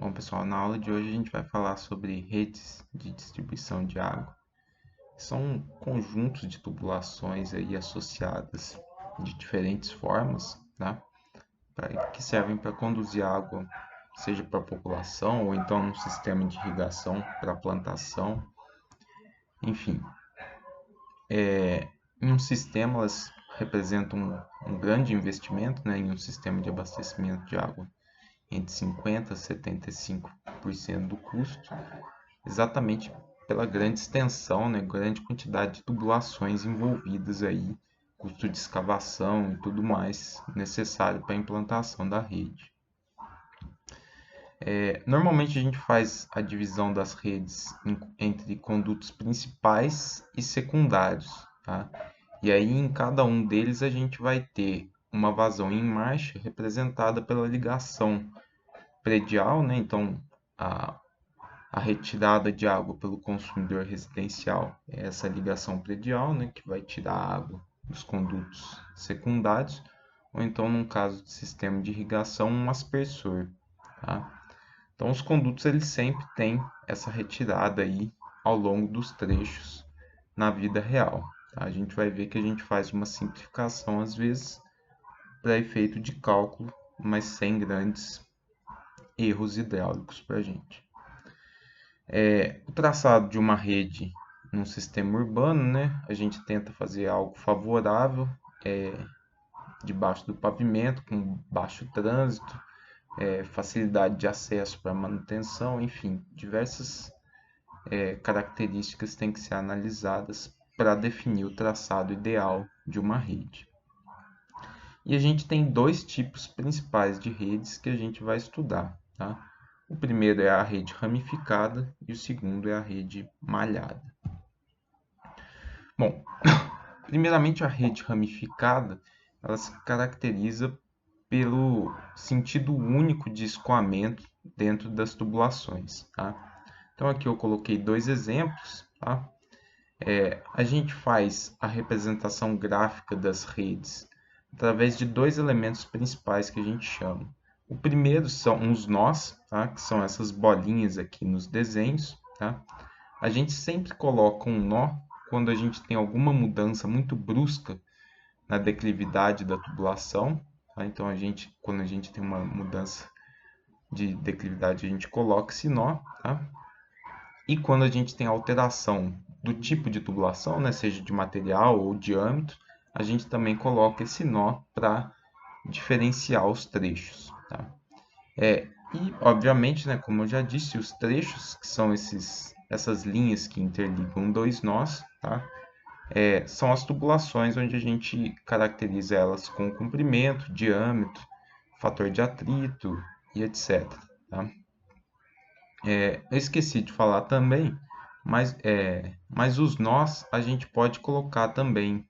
Bom, pessoal, na aula de hoje a gente vai falar sobre redes de distribuição de água. São conjuntos de tubulações aí associadas de diferentes formas, tá? Que servem para conduzir água, seja para a população ou então num sistema de irrigação para plantação. Enfim, em um sistema elas representam um grande investimento, né, em um sistema de abastecimento de água entre 50% a 75% do custo, exatamente pela grande extensão, né, grande quantidade de tubulações envolvidas aí, custo de escavação e tudo mais necessário para a implantação da rede. Normalmente a gente faz a divisão das redes entre condutos principais e secundários, tá? E aí em cada um deles a gente vai ter uma vazão em marcha representada pela ligação predial, né? Então a retirada de água pelo consumidor residencial é essa ligação predial, né, que vai tirar a água dos condutos secundários, ou então, num caso de sistema de irrigação, um aspersor. Tá? Então, os condutos eles sempre têm essa retirada aí ao longo dos trechos na vida real. Tá? A gente vai ver que a gente faz uma simplificação às vezes para efeito de cálculo, mas sem grandes erros hidráulicos para a gente. O traçado de uma rede num sistema urbano, né? A gente tenta fazer algo favorável, debaixo do pavimento, com baixo trânsito, facilidade de acesso para manutenção, enfim, diversas características têm que ser analisadas para definir o traçado ideal de uma rede. E a gente tem dois tipos principais de redes que a gente vai estudar, tá? O primeiro é a rede ramificada e o segundo é a rede malhada. Bom, primeiramente a rede ramificada, ela se caracteriza pelo sentido único de escoamento dentro das tubulações, tá? Então aqui eu coloquei dois exemplos, tá? A gente faz a representação gráfica das redes através de dois elementos principais que a gente chama. O primeiro são os nós, tá? Que são essas bolinhas aqui nos desenhos, tá? A gente sempre coloca um nó quando a gente tem alguma mudança muito brusca na declividade da tubulação, tá? Então quando a gente tem uma mudança de declividade, a gente coloca esse nó, tá? E quando a gente tem alteração do tipo de tubulação, né, seja de material ou diâmetro, a gente também coloca esse nó para diferenciar os trechos, tá? E, obviamente, né, como eu já disse, os trechos, que são essas linhas que interligam dois nós, tá? São as tubulações onde a gente caracteriza elas com comprimento, diâmetro, fator de atrito e etc. Tá? Eu esqueci de falar também, mas os nós a gente pode colocar também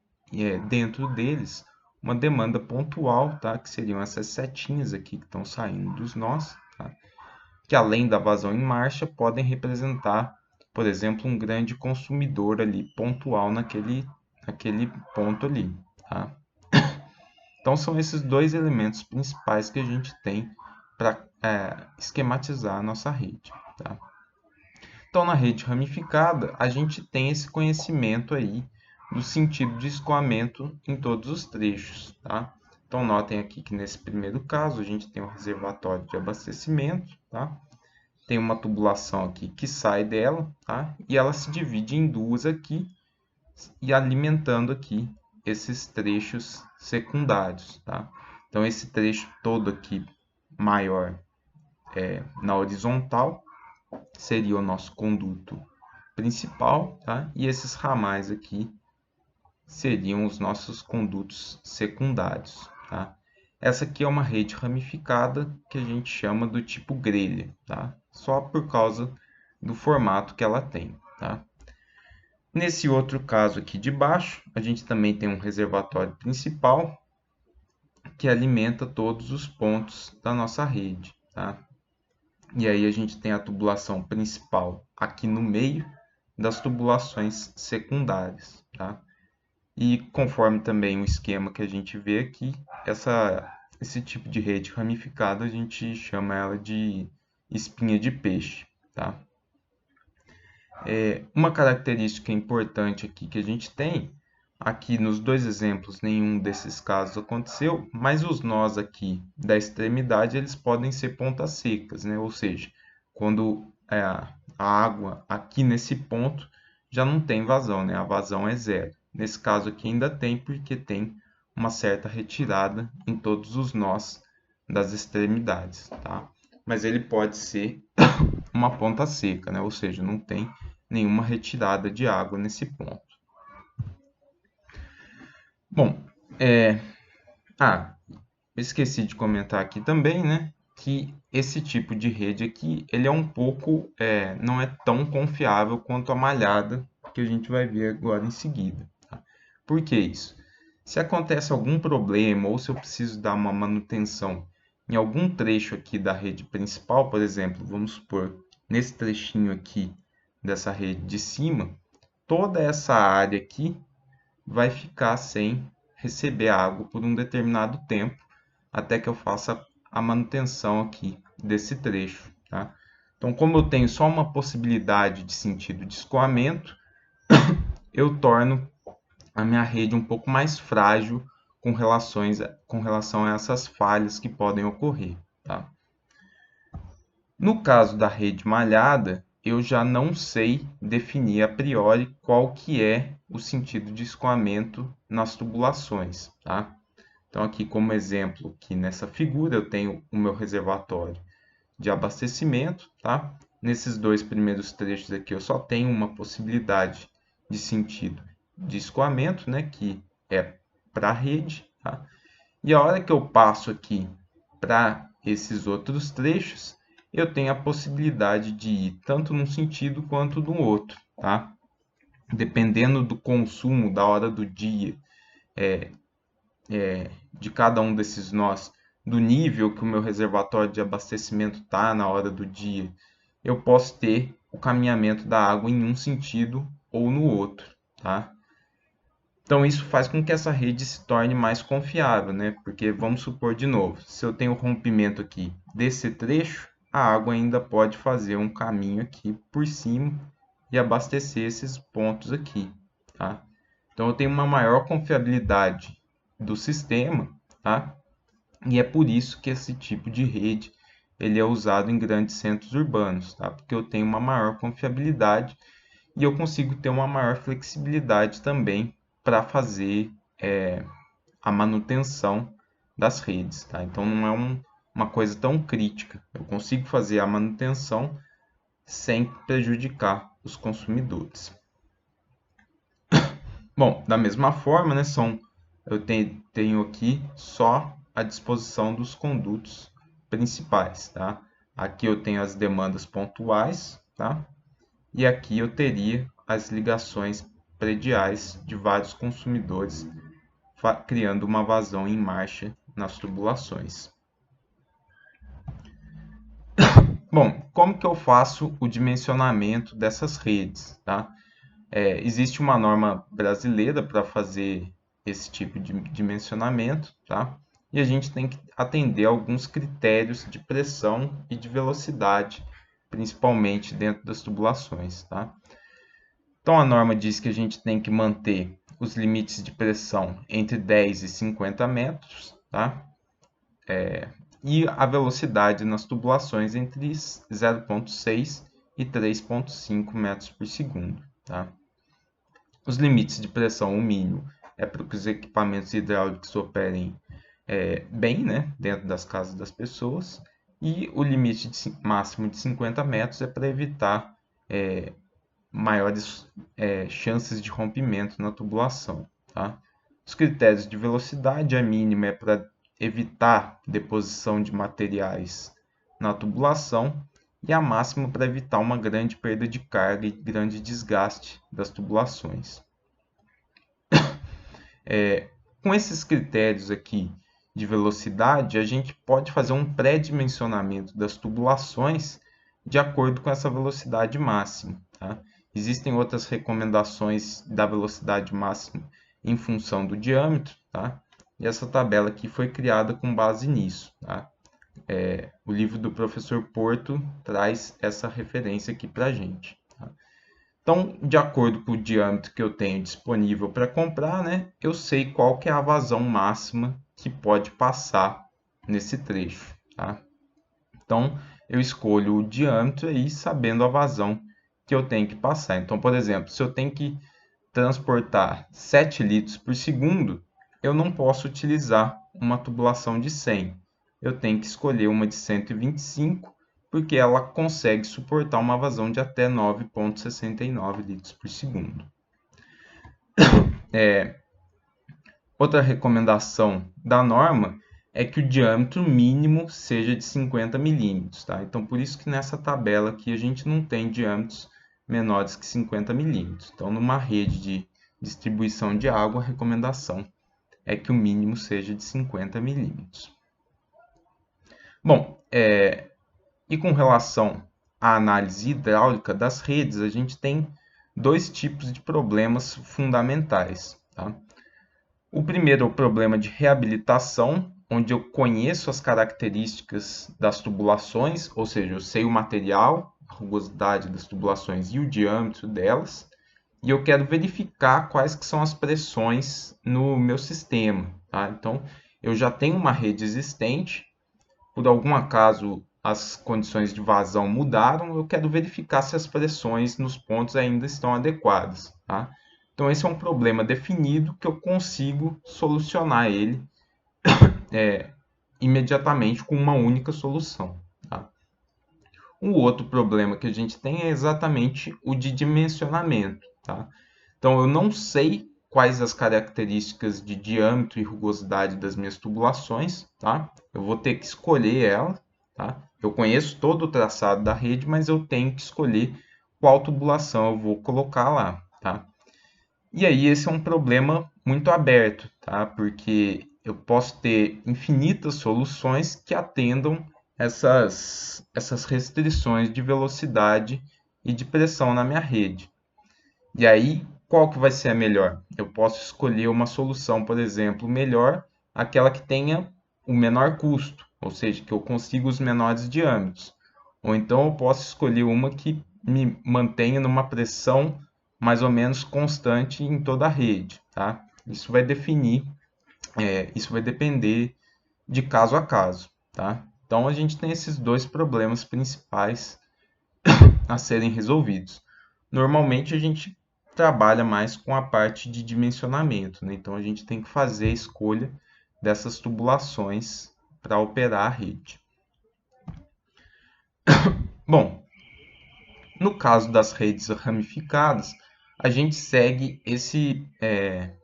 dentro deles uma demanda pontual, tá? Que seriam essas setinhas aqui que estão saindo dos nós, tá? Que além da vazão em marcha podem representar, por exemplo, um grande consumidor ali pontual naquele ponto ali, tá? Então são esses dois elementos principais que a gente tem para esquematizar a nossa rede, tá? Então na rede ramificada a gente tem esse conhecimento aí do sentido de escoamento em todos os trechos, tá? Então notem aqui que nesse primeiro caso a gente tem um reservatório de abastecimento, tá? Tem uma tubulação aqui que sai dela, tá? E ela se divide em duas aqui e alimentando aqui esses trechos secundários, tá? Então esse trecho todo aqui maior na horizontal seria o nosso conduto principal, tá? E esses ramais aqui seriam os nossos condutos secundários, tá? Essa aqui é uma rede ramificada que a gente chama do tipo grelha, tá? Só por causa do formato que ela tem, tá? Nesse outro caso aqui de baixo, a gente também tem um reservatório principal que alimenta todos os pontos da nossa rede, tá? E aí a gente tem a tubulação principal aqui no meio das tubulações secundárias, tá? E conforme também o esquema que a gente vê aqui, esse tipo de rede ramificada a gente chama ela de espinha de peixe, tá? Uma característica importante aqui que a gente tem, aqui nos dois exemplos, nenhum desses casos aconteceu, mas os nós aqui da extremidade, eles podem ser pontas secas, né? Ou seja, quando a água aqui nesse ponto já não tem vazão, né? A vazão é zero. Nesse caso aqui ainda tem, porque tem uma certa retirada em todos os nós das extremidades, tá? Mas ele pode ser uma ponta seca, né? Ou seja, não tem nenhuma retirada de água nesse ponto. Bom, esqueci de comentar aqui também, né? Que esse tipo de rede aqui, ele é um pouco, não é tão confiável quanto a malhada que a gente vai ver agora em seguida. Tá? Por que isso? Se acontece algum problema ou se eu preciso dar uma manutenção em algum trecho aqui da rede principal, por exemplo, vamos supor, nesse trechinho aqui dessa rede de cima, toda essa área aqui vai ficar sem receber água por um determinado tempo, até que eu faça a manutenção aqui desse trecho. Tá? Então, como eu tenho só uma possibilidade de sentido de escoamento, eu torno a minha rede um pouco mais frágil com relação a essas falhas que podem ocorrer. Tá? No caso da rede malhada, eu já não sei definir a priori qual que é o sentido de escoamento nas tubulações. Tá? Então, aqui como exemplo, aqui nessa figura, eu tenho o meu reservatório de abastecimento. Tá? Nesses dois primeiros trechos aqui, eu só tenho uma possibilidade de sentido de escoamento, né, que é para a rede. Tá? E a hora que eu passo aqui para esses outros trechos, eu tenho a possibilidade de ir tanto num sentido quanto no outro. Tá? Dependendo do consumo, da hora do dia, de cada um desses nós, do nível que o meu reservatório de abastecimento está na hora do dia, eu posso ter o caminhamento da água em um sentido ou no outro. Tá? Então, isso faz com que essa rede se torne mais confiável, né? Porque vamos supor de novo, se eu tenho rompimento aqui desse trecho, a água ainda pode fazer um caminho aqui por cima e abastecer esses pontos aqui, tá? Então, eu tenho uma maior confiabilidade do sistema, tá? E é por isso que esse tipo de rede ele é usado em grandes centros urbanos, tá? Porque eu tenho uma maior confiabilidade e eu consigo ter uma maior flexibilidade também para fazer a manutenção das redes. Tá? Então não é uma coisa tão crítica. Eu consigo fazer a manutenção sem prejudicar os consumidores. Bom, da mesma forma, né, eu tenho aqui só a disposição dos condutos principais. Tá? Aqui eu tenho as demandas pontuais, tá? E aqui eu teria as ligações prediais de vários consumidores, criando uma vazão em marcha nas tubulações. Bom, como que eu faço o dimensionamento dessas redes? Tá? Existe uma norma brasileira para fazer esse tipo de dimensionamento, tá? E a gente tem que atender a alguns critérios de pressão e de velocidade, principalmente dentro das tubulações. Tá? Então, a norma diz que a gente tem que manter os limites de pressão entre 10 e 50 metros, tá? E a velocidade nas tubulações entre 0,6 e 3,5 metros por segundo. Tá? Os limites de pressão, o mínimo, é para que os equipamentos hidráulicos operem bem, né? Dentro das casas das pessoas. E o limite máximo de 50 metros é para evitar maiores chances de rompimento na tubulação. Tá? Os critérios de velocidade, a mínima é para evitar deposição de materiais na tubulação e a máxima para evitar uma grande perda de carga e grande desgaste das tubulações. Com esses critérios aqui de velocidade, a gente pode fazer um pré-dimensionamento das tubulações de acordo com essa velocidade máxima. Tá? Existem outras recomendações da velocidade máxima em função do diâmetro, tá? E essa tabela aqui foi criada com base nisso. Tá? O livro do professor Porto traz essa referência aqui para a gente. Tá? Então, de acordo com o diâmetro que eu tenho disponível para comprar, né, eu sei qual que é a vazão máxima que pode passar nesse trecho. Tá? Então, eu escolho o diâmetro aí sabendo a vazão que eu tenho que passar. Então, por exemplo, se eu tenho que transportar 7 litros por segundo, eu não posso utilizar uma tubulação de 100. Eu tenho que escolher uma de 125, porque ela consegue suportar uma vazão de até 9,69 litros por segundo. Outra recomendação da norma é que o diâmetro mínimo seja de 50 milímetros. Tá? Então, por isso que nessa tabela aqui a gente não tem diâmetros menores que 50 milímetros. Então, numa rede de distribuição de água, a recomendação é que o mínimo seja de 50 milímetros. Bom, e com relação à análise hidráulica das redes, a gente tem dois tipos de problemas fundamentais. Tá? O primeiro é o problema de reabilitação, onde eu conheço as características das tubulações, ou seja, eu sei o material, a rugosidade das tubulações e o diâmetro delas, e eu quero verificar quais que são as pressões no meu sistema. Tá? Então, eu já tenho uma rede existente, por algum acaso as condições de vazão mudaram, eu quero verificar se as pressões nos pontos ainda estão adequadas. Tá? Então, esse é um problema definido que eu consigo solucionar ele imediatamente com uma única solução. Tá? O outro problema que a gente tem é exatamente o de dimensionamento. Tá? Então, eu não sei quais as características de diâmetro e rugosidade das minhas tubulações. Tá? Eu vou ter que escolher ela. Tá? Eu conheço todo o traçado da rede, mas eu tenho que escolher qual tubulação eu vou colocar lá. Tá? E aí esse é um problema muito aberto, tá? Porque eu posso ter infinitas soluções que atendam essas restrições de velocidade e de pressão na minha rede. E aí, qual que vai ser a melhor? Eu posso escolher uma solução, por exemplo, melhor, aquela que tenha o menor custo, ou seja, que eu consiga os menores diâmetros. Ou então eu posso escolher uma que me mantenha numa pressão mais ou menos constante em toda a rede, tá? Isso vai isso vai depender de caso a caso, tá? Então a gente tem esses dois problemas principais a serem resolvidos. Normalmente a gente trabalha mais com a parte de dimensionamento, né? Então a gente tem que fazer a escolha dessas tubulações para operar a rede. Bom, no caso das redes ramificadas, a gente segue esse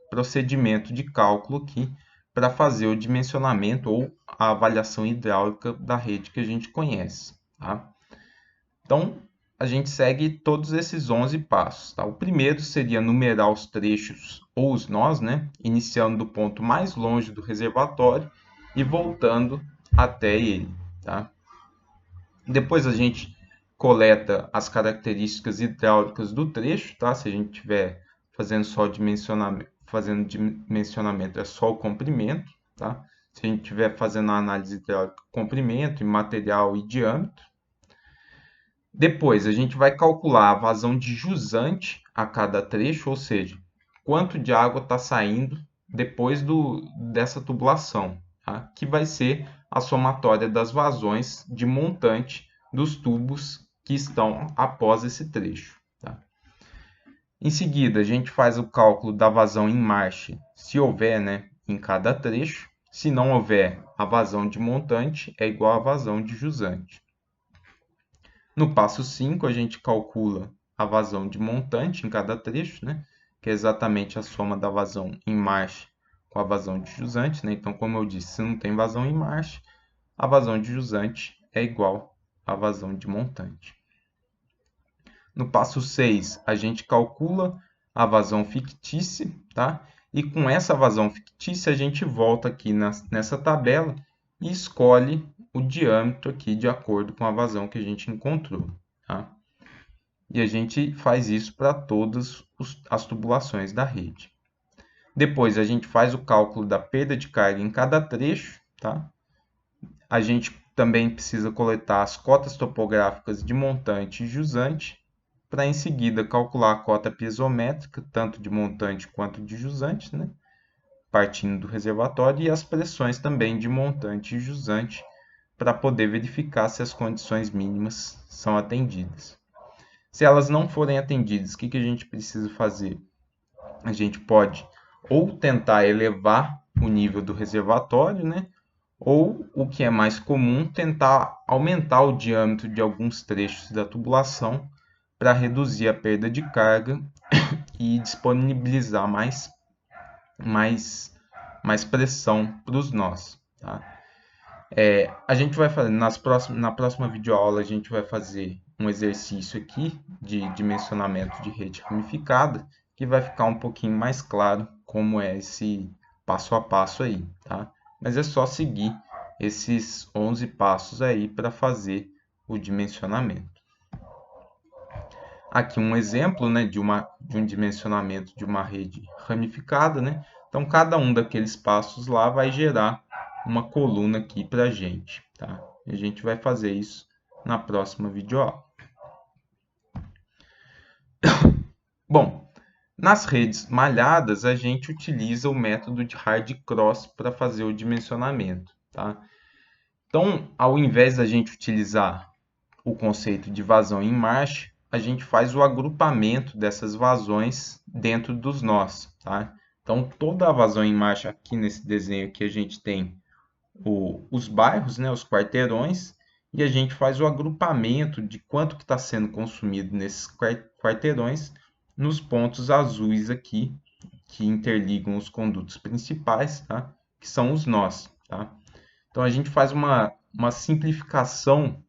procedimento de cálculo aqui para fazer o dimensionamento ou a avaliação hidráulica da rede que a gente conhece. Tá? Então, a gente segue todos esses 11 passos. Tá? O primeiro seria numerar os trechos ou os nós, né? Iniciando do ponto mais longe do reservatório e voltando até ele. Tá? Depois a gente coleta as características hidráulicas do trecho, tá? Se a gente estiver fazendo só dimensionamento, é só o comprimento, tá? Se a gente estiver fazendo a análise hidráulica, comprimento, material e diâmetro. Depois a gente vai calcular a vazão de jusante a cada trecho, ou seja, quanto de água está saindo depois dessa tubulação, tá? Que vai ser a somatória das vazões de montante dos tubos que estão após esse trecho. Tá? Em seguida, a gente faz o cálculo da vazão em marcha, se houver, né, em cada trecho. Se não houver, a vazão de montante é igual à vazão de jusante. No passo 5, a gente calcula a vazão de montante em cada trecho, né, que é exatamente a soma da vazão em marcha com a vazão de jusante. Né? Então, como eu disse, se não tem vazão em marcha, a vazão de jusante é igual à vazão de montante. No passo 6, a gente calcula a vazão fictícia, tá? E com essa vazão fictícia, a gente volta aqui nessa tabela e escolhe o diâmetro aqui de acordo com a vazão que a gente encontrou, tá? E a gente faz isso para todas as tubulações da rede. Depois, a gente faz o cálculo da perda de carga em cada trecho, tá? A gente também precisa coletar as cotas topográficas de montante e jusante, para em seguida calcular a cota piezométrica, tanto de montante quanto de jusante, né? Partindo do reservatório, e as pressões também de montante e jusante, para poder verificar se as condições mínimas são atendidas. Se elas não forem atendidas, o que a gente precisa fazer? A gente pode ou tentar elevar o nível do reservatório, né? Ou, o que é mais comum, tentar aumentar o diâmetro de alguns trechos da tubulação para reduzir a perda de carga e disponibilizar mais pressão para os nós. Tá? A gente vai fazer, na próxima videoaula, a gente vai fazer um exercício aqui de dimensionamento de rede ramificada, que vai ficar um pouquinho mais claro como é esse passo a passo aí, tá? Mas é só seguir esses 11 passos aí para fazer o dimensionamento. Aqui um exemplo, né, de um dimensionamento de uma rede ramificada, né? Então, cada um daqueles passos lá vai gerar uma coluna aqui para a gente, tá? E a gente vai fazer isso na próxima videoaula. Bom, nas redes malhadas, a gente utiliza o método de hard cross para fazer o dimensionamento, tá? Então, ao invés da gente utilizar o conceito de vazão em marcha, a gente faz o agrupamento dessas vazões dentro dos nós, tá? Então, toda a vazão em marcha aqui nesse desenho aqui, a gente tem os bairros, né, os quarteirões, e a gente faz o agrupamento de quanto que está sendo consumido nesses quarteirões nos pontos azuis aqui, que interligam os condutos principais, tá? Que são os nós. Tá? Então, a gente faz uma simplificação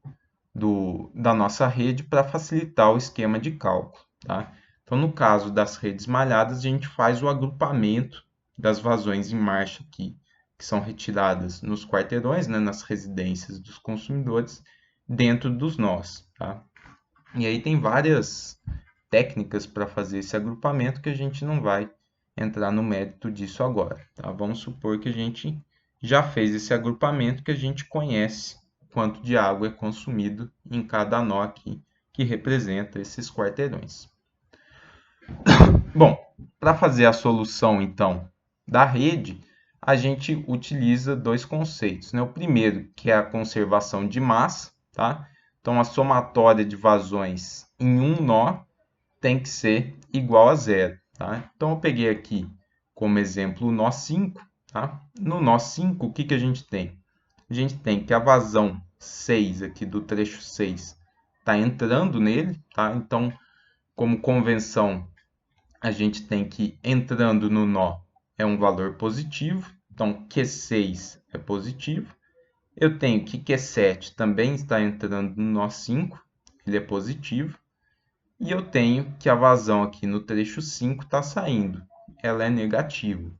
da nossa rede para facilitar o esquema de cálculo. Tá? Então, no caso das redes malhadas, a gente faz o agrupamento das vazões em marcha aqui, que são retiradas nos quarteirões, né, nas residências dos consumidores, dentro dos nós. Tá? E aí tem várias técnicas para fazer esse agrupamento que a gente não vai entrar no mérito disso agora. Tá? Vamos supor que a gente já fez esse agrupamento, que a gente conhece quanto de água é consumido em cada nó aqui, que representa esses quarteirões. Bom, para fazer a solução, então, da rede, a gente utiliza dois conceitos. Né? O primeiro, que é a conservação de massa. Tá? Então, a somatória de vazões em um nó tem que ser igual a zero. Tá? Então, eu peguei aqui como exemplo o nó 5. Tá? No nó 5, o que a gente tem? A gente tem que a vazão 6 aqui do trecho 6 está entrando nele. Tá? Então, como convenção, a gente tem que entrando no nó é um valor positivo. Então, Q6 é positivo. Eu tenho que Q7 também está entrando no nó 5, ele é positivo. E eu tenho que a vazão aqui no trecho 5 está saindo, ela é negativa.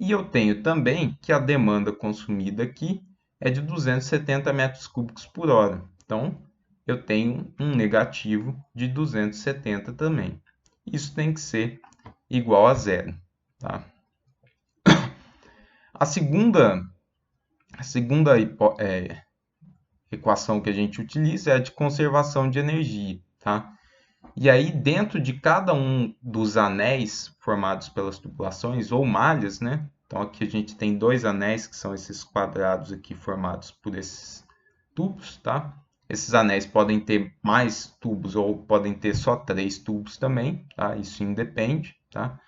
E eu tenho também que a demanda consumida aqui é de 270 metros cúbicos por hora. Então, eu tenho um negativo de 270 também. Isso tem que ser igual a zero. Tá? A segunda equação que a gente utiliza é a de conservação de energia. Tá? E aí, dentro de cada um dos anéis formados pelas tubulações, ou malhas, né? Então, aqui a gente tem dois anéis, que são esses quadrados aqui formados por esses tubos, tá? Esses anéis podem ter mais tubos ou podem ter só 3 tubos também, tá? Isso independe, tá?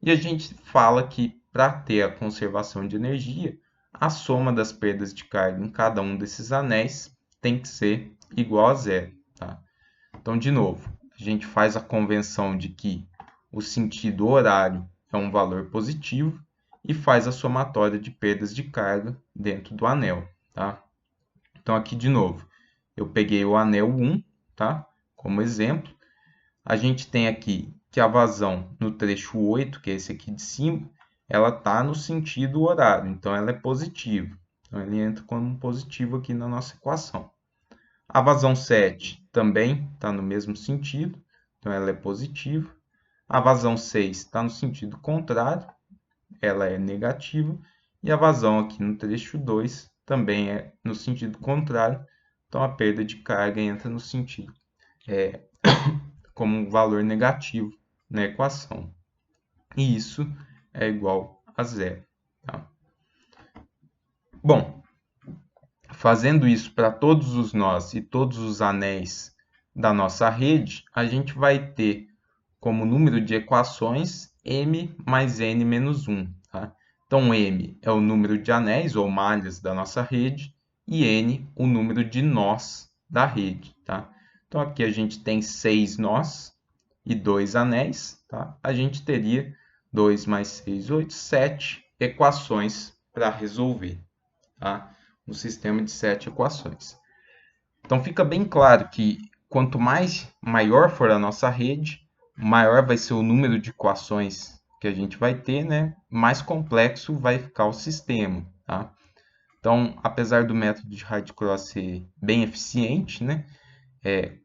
E a gente fala que para ter a conservação de energia, a soma das perdas de carga em cada um desses anéis tem que ser igual a zero, tá? Então, de novo, a gente faz a convenção de que o sentido horário é um valor positivo e faz a somatória de perdas de carga dentro do anel. Tá? Então, aqui de novo, eu peguei o anel 1, tá? Como exemplo. A gente tem aqui que a vazão no trecho 8, que é esse aqui de cima, ela está no sentido horário, então ela é positiva. Então, ele entra como positivo aqui na nossa equação. A vazão 7 também está no mesmo sentido, então ela é positiva. A vazão 6 está no sentido contrário, ela é negativa. E a vazão aqui no trecho 2 também é no sentido contrário. Então, a perda de carga entra no sentido como um valor negativo na equação. E isso é igual a zero. Tá? Bom, fazendo isso para todos os nós e todos os anéis da nossa rede, a gente vai ter como número de equações m mais n menos 1. Tá? Então, m é o número de anéis ou malhas da nossa rede e n o número de nós da rede. Tá? Então, aqui a gente tem 6 nós e 2 anéis. Tá? A gente teria 2 mais 6, 8, 7 equações para resolver. Tá? Um sistema de 7 equações. Então, fica bem claro que quanto maior for a nossa rede, maior vai ser o número de equações que a gente vai ter, né? Mais complexo vai ficar o sistema. Tá? Então, apesar do método de Hyde-Cross ser bem eficiente, né?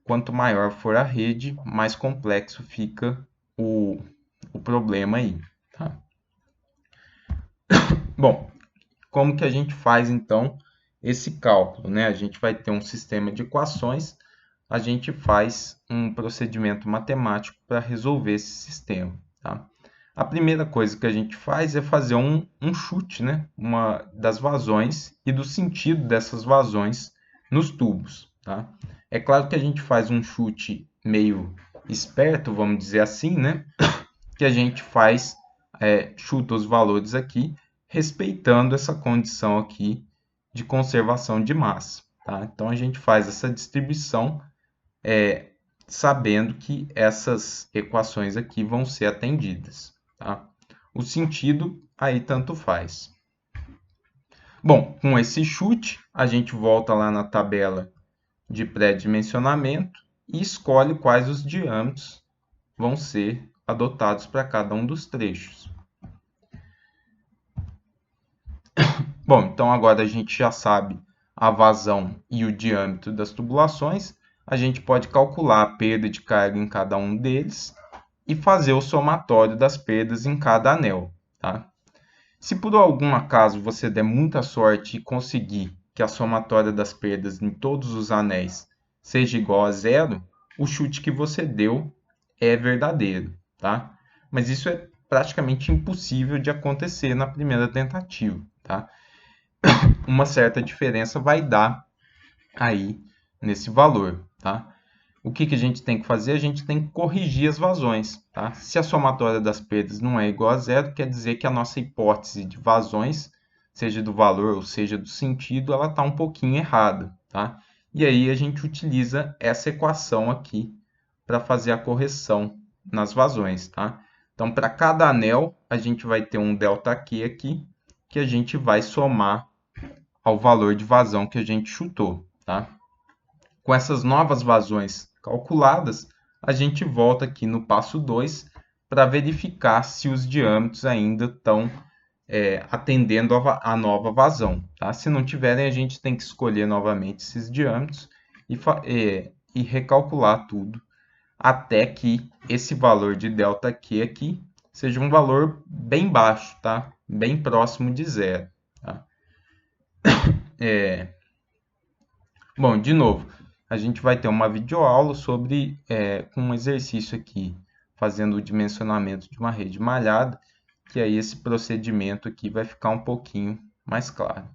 Quanto maior for a rede, mais complexo fica o problema aí. Tá? Bom, como que a gente faz então esse cálculo, né? A gente vai ter um sistema de equações, a gente faz um procedimento matemático para resolver esse sistema, tá? A primeira coisa que a gente faz é fazer um chute, né? Uma das vazões e do sentido dessas vazões nos tubos, tá? É claro que a gente faz um chute meio esperto, vamos dizer assim, né? Que a gente chuta os valores aqui, respeitando essa condição aqui de conservação de massa. Tá? Então, a gente faz essa distribuição sabendo que essas equações aqui vão ser atendidas. Tá? O sentido aí tanto faz. Bom, com esse chute, a gente volta lá na tabela de pré-dimensionamento e escolhe quais os diâmetros vão ser adotados para cada um dos trechos. Bom, então agora a gente já sabe a vazão e o diâmetro das tubulações. A gente pode calcular a perda de carga em cada um deles e fazer o somatório das perdas em cada anel. Tá? Se por algum acaso você der muita sorte e conseguir que a somatória das perdas em todos os anéis seja igual a zero, o chute que você deu é verdadeiro. Tá? Mas isso é praticamente impossível de acontecer na primeira tentativa. Tá? Uma certa diferença vai dar aí nesse valor, tá? O que a gente tem que fazer? A gente tem que corrigir as vazões, tá? Se a somatória das perdas não é igual a zero, quer dizer que a nossa hipótese de vazões, seja do valor ou seja do sentido, ela está um pouquinho errada, tá? E aí a gente utiliza essa equação aqui para fazer a correção nas vazões, tá? Então, para cada anel, a gente vai ter um ΔQ aqui, que a gente vai somar ao valor de vazão que a gente chutou. Tá? Com essas novas vazões calculadas, a gente volta aqui no passo 2 para verificar se os diâmetros ainda estão atendendo a nova vazão. Tá? Se não tiverem, a gente tem que escolher novamente esses diâmetros e recalcular tudo até que esse valor de ΔQ aqui seja um valor bem baixo, tá? Bem próximo de zero. Tá? Bom, de novo, a gente vai ter uma videoaula sobre com um exercício aqui, fazendo o dimensionamento de uma rede malhada, que aí esse procedimento aqui vai ficar um pouquinho mais claro.